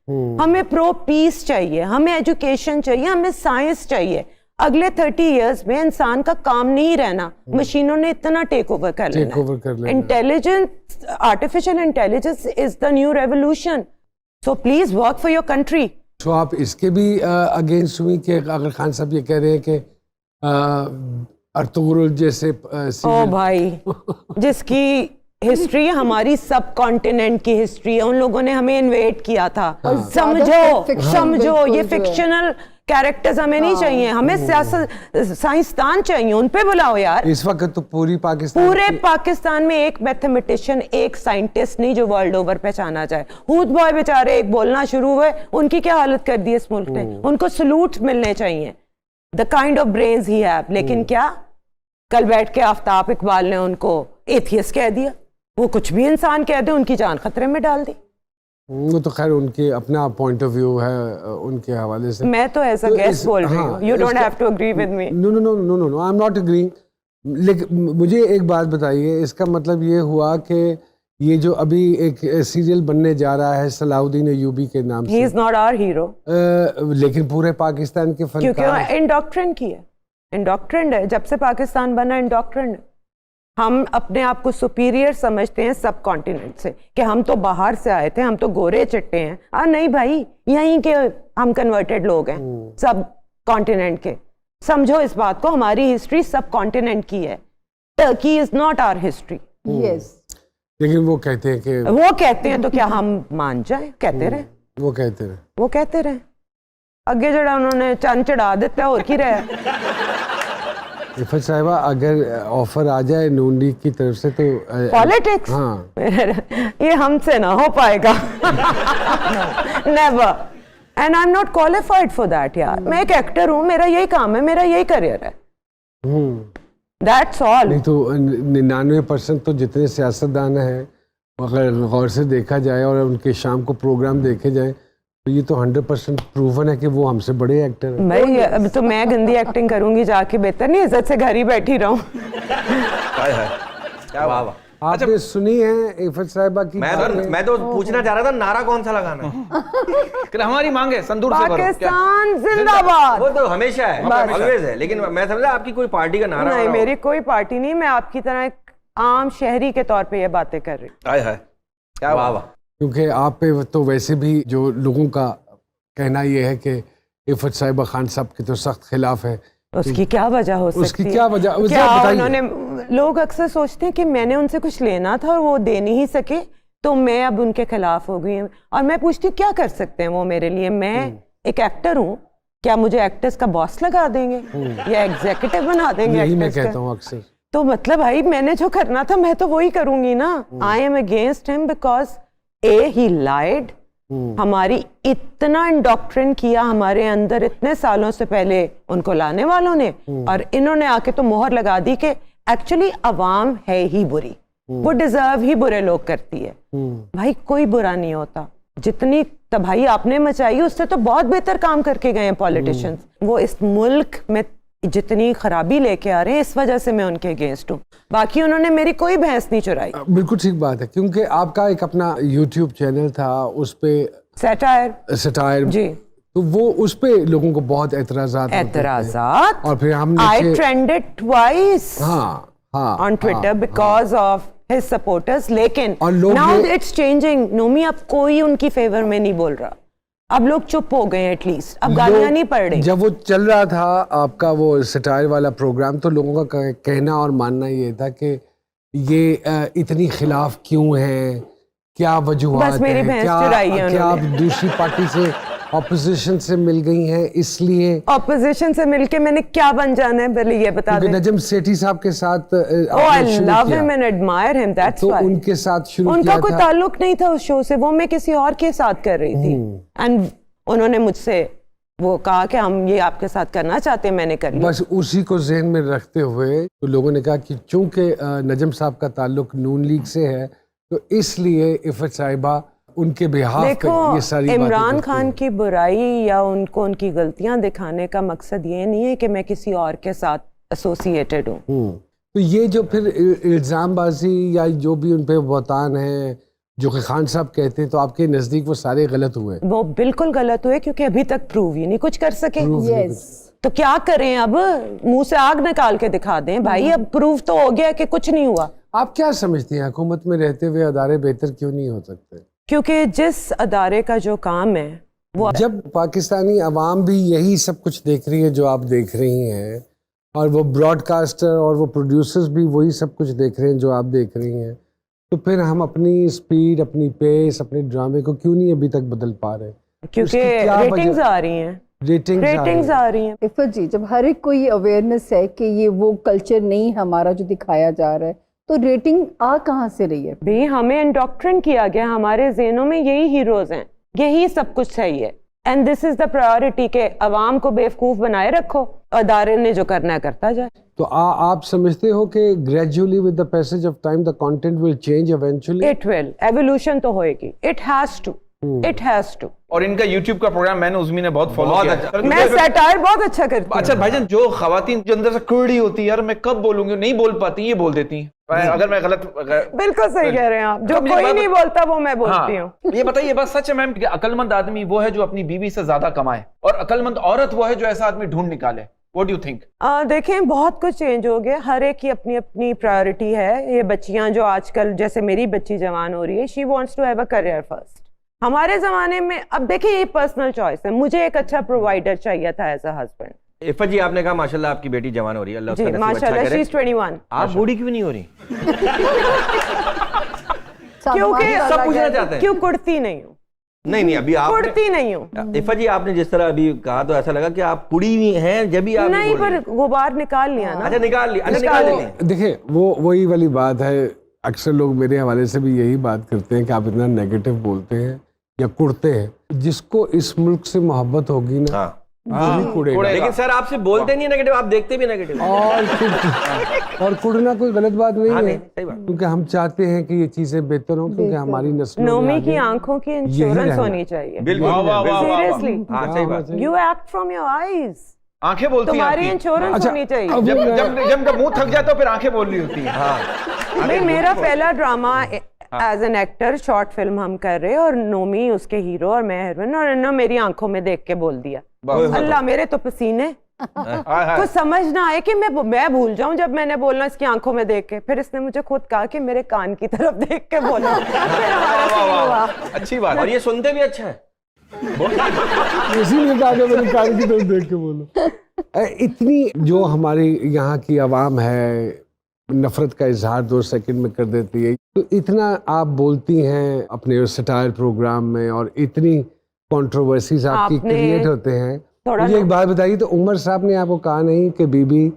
हमें pro piece चाहिए, हमें एजुकेशन चाहिए, हमें साइंस चाहिए। अगले 30 इयर्स में इंसान का काम नहीं रहना, मशीनों ने इतना टेक ओवर कर लेना। Intelligence, artificial intelligence is the new revolution, so please work for your country. तो आप इसके भी अगेंस्ट हुई कि अगर खान साहब ये कह रहे हैं कि अर्तुगरुल जैसे ओ भाई, जिसकी हिस्ट्री हमारी सब कॉन्टिनेंट की हिस्ट्री है, उन लोगों ने हमें इन्वेट किया था। समझो ये फिक्शनल कैरेक्टर्स हमें नहीं चाहिए, हमें सियासत साइंसदान चाहिए, उन पे बुलाओ यार। इस वक्त तो पूरे पाकिस्तान में एक मैथमेटिशियन, एक साइंटिस्ट नहीं जो वर्ल्ड ओवर पहचाना जाए। हूद बॉय बेचारे एक बोलना शुरू हुए, उनकी क्या हालत कर दी इस मुल्क ने। उनको सलूट मिलने चाहिए, the kind of brains he have. लेकिन क्या कल बैठ के आफ्ताब इकबाल ने उनको एथियस्ट कह दिया। वो कुछ भी इंसान कह दे, उनकी जान खतरे में डाल दी। वो तो खैर उनके अपना पॉइंट ऑफ व्यू है, उनके हवाले से। मैं तो ऐसा गेस्ट बोल रही हूँ, you don't have to agree with me. No I am not agreeing. लेकिन मुझे एक बात बताइए, इसका मतलब ये हुआ कि ये जो अभी एक सीरियल बनने जा रहा है सलाउद्दीन अय्यूबी के नाम से, he is not our hero, लेकिन पूरे पाकिस्तान के फनकार, क्योंकि इंडोक्ट्रिन की है, इंडोक्ट्रिन है। जब से पाकिस्तान बना इंडोक्ट्रिन है। हम अपने आप को सुपीरियर समझते हैं सब कॉन्टिनेंट से, कि हम तो बाहर से आए थे, हम तो गोरे चिट्टे हैं। नहीं भाई, यहीं के हम कन्वर्टेड लोग हैं, सब कॉन्टिनेंट के। समझो इस बात को, हमारी हिस्ट्री सब कॉन्टिनेंट की है। Turkey is not our history. Yes, लेकिन वो कहते हैं तो क्या हम मान जाए? कहते रहे, वो कहते रहे। अगे जड़ा उन्होंने चंद चढ़ा देता, और की रहे। इफ़त साहिबा, अगर ऑफर आ जाए नून लीग की तरफ से तो पॉलिटिक्स, हाँ, ये हमसे ना हो पाएगा। Never, and I am not qualified for that यार। मैं एक एक्टर हूँ, मेरा यही काम है, मेरा यही करियर है, दैट्स ऑल। नहीं तो 99% तो जितने सियासतदान हैं, अगर गौर से देखा जाए और उनके शाम को प्रोग्राम देखे जाए, तो ये तो 100% प्रूवन है कि वो हमसे बड़े एक्टर हैं। भाई अब तो मैं गंदी एक्टिंग करूंगी जाके, बेहतर नहीं इज्जत से घर ही बैठी रहूं। क्या वाह वाह। आपने सुनी है इफ़त साहिबा की? मैं तो पूछना चाह रहा था, नारा कौन सा लगाना है? हमारी मांग है संदूर से करो। पाकिस्तान जिंदाबाद। वो तो हमेशा है, ऑलवेज है। लेकिन मैं समझा आपकी कोई पार्टी का नारा। नहीं, मेरी कोई पार्टी नहीं, मैं आपकी तरह एक आम शहरी के तौर पे ये बातें कर रही हूँ। हाय हाय, क्या वाह वाह। क्योंकि आप पे तो वैसे भी जो लोगों का कहना ये है कि इफ़त साहिबा खान साहब के तो सख्त खिलाफ है। उसकी क्या वजह हो सकती है? उसकी क्या वजह? क्या उन्होंने, लोग अक्सर सोचते हैं कि मैंने उनसे कुछ लेना था और वो दे नहीं सके, तो मैं अब उनके खिलाफ हो गई हूँ। और मैं पूछती हूँ क्या कर सकते हैं वो मेरे लिए? मैं एक एक्टर हूँ, क्या मुझे एक्टर्स का बॉस लगा देंगे या एग्जीक्यूटिव बना देंगे? यही मैं कहता हूँ अक्सर। तो मतलब भाई, मैंने जो करना था मैं तो वही करूंगी ना। I am against him because he lied. हमारी इतना इंडोक्ट्रिन किया हमारे अंदर इतने सालों से पहले उनको लाने वालों ने, और इन्होंने आके तो मोहर लगा दी कि एक्चुअली अवाम है ही बुरी, वो डिजर्व ही बुरे लोग करती है। भाई कोई बुरा नहीं होता, जितनी तबाही आपने मचाई उससे तो बहुत बेहतर काम करके गए हैं पॉलिटिशियंस। वो इस मुल्क में जितनी खराबी लेके आ रहे हैं, इस वजह से मैं उनके अगेंस्ट हूँ। बाकी उन्होंने मेरी कोई भैंस नहीं चुराई। बिल्कुल ठीक बात है, क्योंकि आपका एक अपना यूट्यूब चैनल था, उस पे सटायर जी, तो वो उस पे लोगों को बहुत एतराज़ात, और फिर हमने आई ट्रेंडेड ट्वाइस हाँ on Twitter because of his supporters. लेकिन नाउ इट्स चेंजिंग नोमी, अब कोई उनकी फेवर में नहीं बोल रहा, अब लोग चुप हो गए, एटलीस्ट अब गालियां नहीं पड़ रही। जब वो चल रहा था आपका वो सटायर वाला प्रोग्राम, तो लोगों का कहना और मानना ये था कि ये इतनी खिलाफ क्यों है, क्या वजूहात है, क्या आप दूसरी पार्टी से, ऑपोजिशन से मिल गई हैं, इसलिए ऑपोजिशन से मिलके मैंने क्या बन जाना है, पहले ये बता दें। नजम सेठी साहब के साथ I love him and admire him, that's why उनके साथ शुरू किया उनका कोई ताल्लुक नहीं था उस शो से, वो मैं किसी और के साथ कर रही थी, एंड उन्होंने मुझसे वो कहा कि हम ये आपके साथ करना चाहते हैं, मैंने कर लिया। बस उसी को ज़हन में रखते हुए तो लोगों ने कहा कि चूंकि नजम साहब का ताल्लुक नून लीग से है, तो इसलिए इफ़त साहिबा उनके बिहाफ पे ये सारी बातें। इमरान खान की बुराई या उनको उनकी गलतियां दिखाने का मकसद ये नहीं है कि मैं किसी और के साथ एसोसिएटेड हूँ। तो ये जो फिर इल्ज़ामबाजी या जो भी उन पे बहतान है जो कि खान साहब कहते हैं, तो आपके नजदीक वो सारे गलत हुए? वो बिल्कुल गलत हुए क्योंकि अभी तक प्रूव ही नहीं कुछ कर सके। यस, तो क्या करें अब, मुंह से आग निकाल के दिखा दें भाई, अब प्रूव तो हो गया कि कुछ नहीं हुआ। आप क्या समझती हैं हुकूमत में रहते हुए अदारे बेहतर क्यों नहीं हो सकते? क्योंकि जिस अदारे का जो काम है वो जब पाकिस्तानी अवाम भी यही सब कुछ देख रही है जो आप देख रही हैं, और वो ब्रॉडकास्टर और वो प्रोड्यूसर्स भी वही सब कुछ देख रहे हैं जो आप देख रही हैं, तो फिर हम अपनी स्पीड, अपनी पेस, अपने ड्रामे को क्यों नहीं अभी तक बदल पा रहे? क्योंकि उसकी क्या रेटिंग्स वजह? आ रही हैं, रेटिंग्स आ रही हैं। इफ़त जी, जब हर एक को ये अवेयरनेस है कि ये वो कल्चर नहीं हमारा जो दिखाया जा रहा है, तो रेटिंग आ कहाँ से रही है? भाई हमें इंडोक्ट्रिन किया गया, हमारे ज़हनों में यही हीरोज हैं, यही सब कुछ सही है, and this is the priority के अवाम को बेवकूफ बनाए रखो, अदारे ने जो करना है करता जाए। तो आप समझते हो कि gradually with the passage of time the content will change eventually? It will, evolution तो होएगी, it has to, it has to. और इनका YouTube का प्रोग्राम मैंने उज़मी ने बहुत फॉलो किया। अच्छा। मैं सैटायर बहुत अच्छा करती हूँ। अच्छा भाईजान, जो खवातीन जो अंदर से कुड़ी होती है, यार मैं कब बोलूंगी, नहीं बोल पाती, ये बोल देती हैं। अगर मैं गलत बिल्कुल सही कह रहे हैं आप, जो अब मुझे कोई बात- नहीं बोलता वो मैं बोलती हूँ। हाँ, ये बताइए बात सच है मैम कि अकलमंद आदमी वो है जो अपनी बीवी से ज्यादा कमाए, और अकलमंद औरत वो है जो ऐसा आदमी ढूंढ निकाले? What do you think? देखें बहुत कुछ चेंज हो गया, हर एक की अपनी अपनी प्रायोरिटी है। ये बच्चियां जो आजकल, जैसे मेरी बच्ची जवान हो रही है, she wants to have a career first. हमारे जमाने में, अब देखिए ये पर्सनल चॉइस है, मुझे एक अच्छा प्रोवाइडर चाहिए था एज अ हस्बैंड। इफ़त जी, आपने कहा माशाल्लाह आपकी बेटी जवान हो रही है, अल्लाह जी उसका नसीब अच्छा माशाल्लाह, शी करे। इज 21। आप बूढ़ी क्यों नहीं हो रही? क्योंकि सब पूछना चाहते हैं। क्यों कुड़ती नहीं हूँ, नहीं नहीं, अभी आप कुड़ती नहीं हूँ। इफ़त जी, आपने जिस तरह अभी कहा तो ऐसा लगा कि आप पुड़ी भी हैं जब भी आप नहीं, बोल रही पर गुबार निकाल लिया हैं। ना। अच्छा निकाल ली, अच्छा निकाल निकाल ली। ली। देखिए वो वही वाली बात है, अक्सर लोग मेरे हवाले से भी यही बात करते हैं कि आप इतना नेगेटिव बोलते हैं या कुड़ते हैं। जिसको इस मुल्क से मोहब्बत होगी ना, हाँ, वही कुड़ेगा। लेकिन सर आपसे बोलते नहीं नेगेटिव, आप देखते भी नेगेटिव। और कुड़ना कोई गलत बात नहीं हाँ, है, नहीं, सही बात। क्योंकि हम चाहते हैं कि ये चीजें बेहतर हो, क्योंकि हमारी नस्लों में नोमी की आगे आंखों की यही इंश्योरेंस रहना। होनी चाहिए। बिल्कुल वाह, वाह, वाह, वाह, वाह। सीरियसली, हाँ सही बात। You act from your eyes, आंखें बोलती हैं तुम्हारी आपकी। इंश्योरेंस अच्छा, होनी चाहिए। अब जब मैं- जब जब जब मुंह थक जाता है फिर आंखें बोल रही होती हैं। भाई मेरा पहला drama as an actor, short film हम कर रहे, और नोमी उसके हीरो और मैं हीरोइन, और इन्होंने मेरी आंखों में देख के बोल दिया, अल्लाह मेरे तो पसीने, हाय, हाय। कुछ समझ ना आए कि मैं भूल जाऊं जब मैंने बोलना इसकी आंखों में देख के। फिर इसने मुझे खुद कहा कि मेरे कान की तरफ देख के बोलो। फिर हमारा सीन हुआ। अच्छी बात। और ये सुनते भी अच्छा है। इसीलिए कहा कि मैंने कान की तरफ देख के बोलो। इतनी जो हमारी यहाँ की आवाम है, नफरत का इजहार 2 सेकंड में कर देती है, तो इतना आप बोलती हैं अपने सटायर प्रोग्राम में, और इतनी कंट्रोवर्सीज आपकी आपने क्रिएट होते हैं। थोड़ा मुझे एक बात बताइए, तो उमर साहब ने आपको कहा नहीं कि बीबी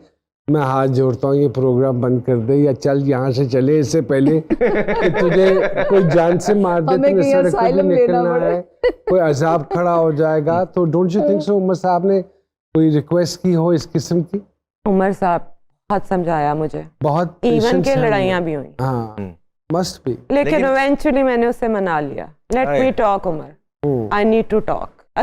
मैं हाथ जोड़ता हूँ ये प्रोग्राम बंद कर दे, या चल यहाँ से चले इससे पहले कि तुझे कोई जान से मार दे, हमें तुम्हें कहीं सड़क पे भी asylum लेना निकलना पड़े। है, कोई अजाब खड़ा हो जाएगा? तो don't you think so Umar साहब ने कोई रिक्वेस्ट की हो इस किस्म की? उमर साहब बहुत समझाया मुझे, बहुत इवन patience के है लड़ाइयाँ उनमें। भी हुई, हाँ, मस्ट बी। लेकिन इवेंचुअली मैंने उसे मना लिया। Let me talk Umar, I need to talk.